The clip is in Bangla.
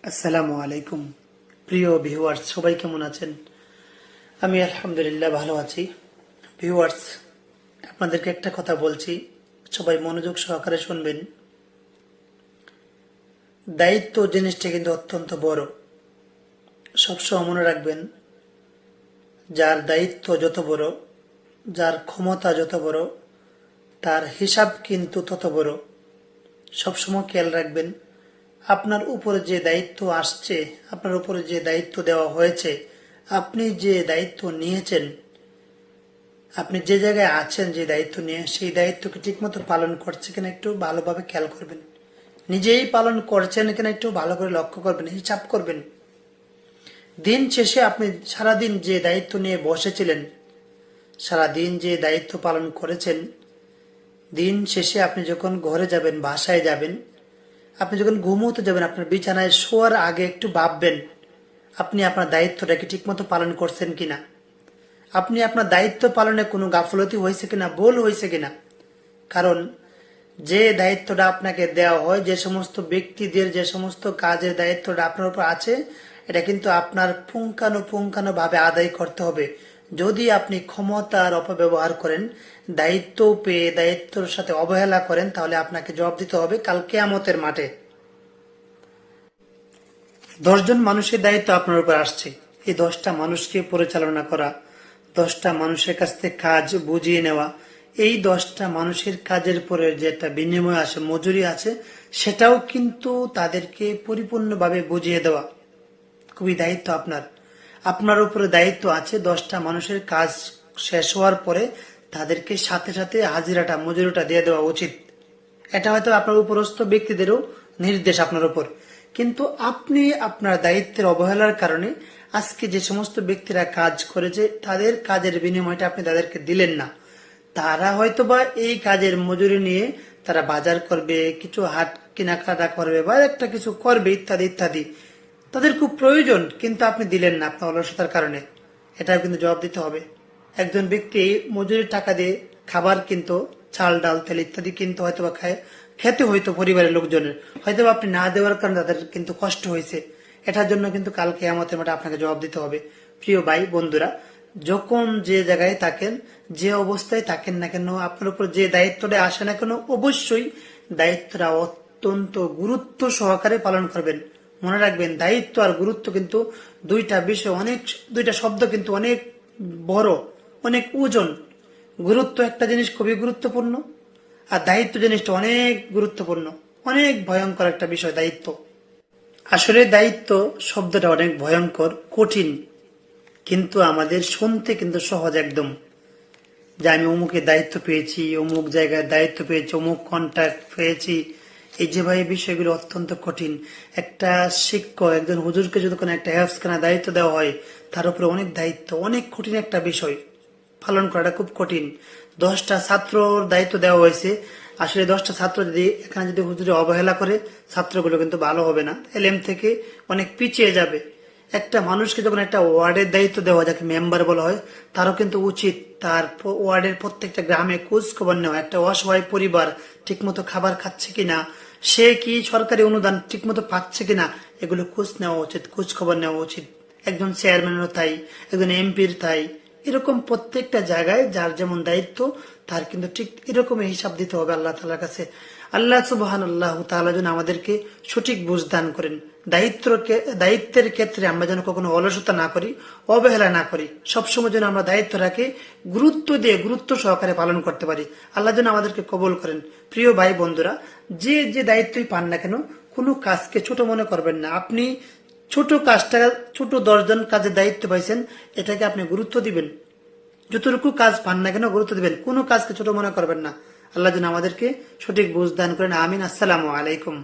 আসসালামু আলাইকুম। প্রিয় ভিউয়ার্স, সবাই কেমন আছেন? আমি আলহামদুলিল্লাহ ভালো আছি। ভিউয়ার্স, আপনাদেরকে একটা কথা বলছি, সবাই মনোযোগ সহকারে শুনবেন। দায়িত্ব জিনিসটা কিন্তু অত্যন্ত বড়। সবসময় মনে রাখবেন, যার দায়িত্ব যত বড়, যার ক্ষমতা যত বড়, তার হিসাব কিন্তু তত বড়। সবসময় খেয়াল রাখবেন, আপনার উপরে যে দায়িত্ব আসছে, আপনার উপরে যে দায়িত্ব দেওয়া হয়েছে, আপনি যে দায়িত্ব নিয়েছেন, আপনি যে জায়গায় আছেন, যে দায়িত্ব নিয়ে, সেই দায়িত্বকে ঠিকমতো পালন করছে কিনা একটু ভালোভাবে খেয়াল করবেন। নিজেই পালন করছেন কিনা একটু ভালো করে লক্ষ্য করবেন, হিসাব করবেন। দিন শেষে আপনি সারাদিন যে দায়িত্ব নিয়ে বসেছিলেন, সারাদিন যে দায়িত্ব পালন করেছেন, দিন শেষে আপনি যখন ঘরে যাবেন, বাসায় যাবেন, আপনি যখন ঘুমোতে যাবেন, আপনার বিছানায় শোয়ার আগে একটু ভাববেন, আপনি আপনার দায়িত্বটাকে ঠিকমতো পালন করছেন কিনা, আপনি আপনার দায়িত্ব পালনে কোনো গাফলতি হয়েছে কিনা, ভুল হয়েছে কিনা। কারণ যে দায়িত্বটা আপনাকে দেওয়া হয়, যে সমস্ত ব্যক্তিদের যে সমস্ত কাজের দায়িত্বটা আপনার উপর আছে, এটা কিন্তু আপনার পুঙ্খানুপুঙ্খানু ভাবে আদায় করতে হবে। যদি আপনি ক্ষমতার অপব্যবহার করেন, দায়িত্ব পেয়ে দায়িত্বের সাথে অবহেলা করেন, তাহলে আপনাকে জবাব দিতে হবে কাল কিয়ামতের মাঠে। 10 জন মানুষের দায়িত্ব আপনার উপর আসছে। এই 10টা মানুষকে পরিচালনা করা, 10টা মানুষের কাছ থেকে কাজ বুঝিয়ে নেওয়া, এই 10টা মানুষের কাজের পরে যে একটা বিনিময় আছে, মজুরি আছে, সেটাও কিন্তু তাদেরকে পরিপূর্ণভাবে বুঝিয়ে দেওয়া। খুবই দায়িত্ব আপনার। আপনার উপরে দায়িত্ব আছে 10টা মানুষের কাজ শেষ হওয়ার পরে তাদেরকে সাথে সাথে হাজিরাটা, মজুরিটা দিয়ে দেওয়া উচিত। এটা হয়তো আপনার উপরস্থ ব্যক্তিদেরও নির্দেশ আপনার উপর। কিন্তু আপনি আপনার দায়িত্বের অবহেলার কারণে আজকে যে সমস্ত ব্যক্তিরা কাজ করেছে, তাদের কাজের বিনিময়টা আপনি তাদেরকে দিলেন না। তারা হয়তোবা এই কাজের মজুরি নিয়ে তারা বাজার করবে, কিছু হাট কেনাকাটা করবে, বা একটা কিছু করবে, ইত্যাদি ইত্যাদি। তাদের খুব প্রয়োজন, কিন্তু আপনি দিলেন না আপনার অলসতার কারণে। এটাও কিন্তু জবাব দিতে হবে। একজন ব্যক্তি মজুরির টাকা দিয়ে খাবার কিনতো, চাল ডাল তেল ইত্যাদি কিনতো, হয়তো বা খেতে হইতো পরিবারের লোকজনের, হয়তো আপনি না দেওয়ার কারণে তাদের কিন্তু কষ্ট হয়েছে। এটার জন্য কিন্তু কাল কিয়ামতের মাঠে আপনাকে জবাব দিতে হবে। প্রিয় ভাই বন্ধুরা, যখন যে জায়গায় থাকেন, যে অবস্থায় থাকেন না কেন, আপনার উপর যে দায়িত্বটা আসে না কেন, অবশ্যই দায়িত্বটা অত্যন্ত গুরুত্ব সহকারে পালন করবেন। মনে রাখবেন, দায়িত্ব আর গুরুত্ব কিন্তু দুইটা বিষয়, দুইটা শব্দ কিন্তু অনেক বড়, অনেক ওজন। গুরুত্ব একটা জিনিস খুবই গুরুত্বপূর্ণ, আর দায়িত্ব জিনিসটা অনেক গুরুত্বপূর্ণ, অনেক ভয়ঙ্কর একটা বিষয় দায়িত্ব। আসলে দায়িত্ব শব্দটা অনেক ভয়ঙ্কর, কঠিন, কিন্তু আমাদের শুনতে কিন্তু সহজ একদম। যে আমি অমুকের দায়িত্ব পেয়েছি, অমুক জায়গায় দায়িত্ব পেয়েছি, অমুক কন্ট্যাক্ট পেয়েছি, এই যে ভাই বিষয়গুলো অত্যন্ত কঠিন। একটা শিক্ষক, একজন হুজুরকে যদি কোনো একটা হেফজখানা দায়িত্ব দেওয়া হয়, তার উপরে অনেক দায়িত্ব, অনেক কঠিন একটা বিষয়, পালন করাটা খুব কঠিন। 10টা ছাত্রর দায়িত্ব দেওয়া হয়েছে। আসলে 10টা ছাত্র যদি এখানে যদি হুজুরে অবহেলা করে, ছাত্রগুলো কিন্তু ভালো হবে না, এলএম থেকে অনেক পিছিয়ে যাবে। একটা মানুষকে যখন একটা ওয়ার্ডের দায়িত্ব দেওয়া, যাকে মেম্বার বলা হয়, তারও কিন্তু উচিত তার ওয়ার্ডের প্রত্যেকটা গ্রামে খোঁজ খবর নেওয়া। একটা অসহায় পরিবার ঠিকমতো খাবার খাচ্ছে কিনা, সে কি সরকারি অনুদান ঠিকমতো পাচ্ছে কিনা, এগুলো খোঁজ নেওয়া উচিত, খোঁজ খবর নেওয়া উচিত। একজন চেয়ারম্যানেরও তাই, একজন এমপির তাই। এরকম প্রত্যেকটা জায়গায় যার যেমন দায়িত্ব, তার কিন্তু ঠিক এরকম হিসাব দিতে হবে আল্লাহ তাআলার কাছে। আল্লাহ সুবহানাল্লাহু তাআলা যেন আমাদেরকে সঠিক বুঝ দান করেন। দায়িত্বের ক্ষেত্রে আমরা যেন কখনো অলসতা না করি, অবহেলা না করি। সবসময় যেন আমরা দায়িত্বটাকে গুরুত্ব দিয়ে, গুরুত্ব সহকারে পালন করতে পারি। আল্লাহ যেন আমাদেরকে কবুল করেন। প্রিয় ভাই বন্ধুরা, যে যে দায়িত্বই পান না কেন, কোনো কাজকে ছোট মনে করবেন না। আপনি ছোট কাজটা, ছোট 10 জন কাজের দায়িত্ব পাইছেন, এটাকে আপনি গুরুত্ব দিবেন। যতটুকু কাজ পান না কেন গুরুত্ব দিবেন, কোনো কাজকে ছোট মনে করবেন না। আল্লাহ যেন আমাদেরকে সঠিক বুঝ দান করেন। আমিন। আসসালামু আলাইকুম।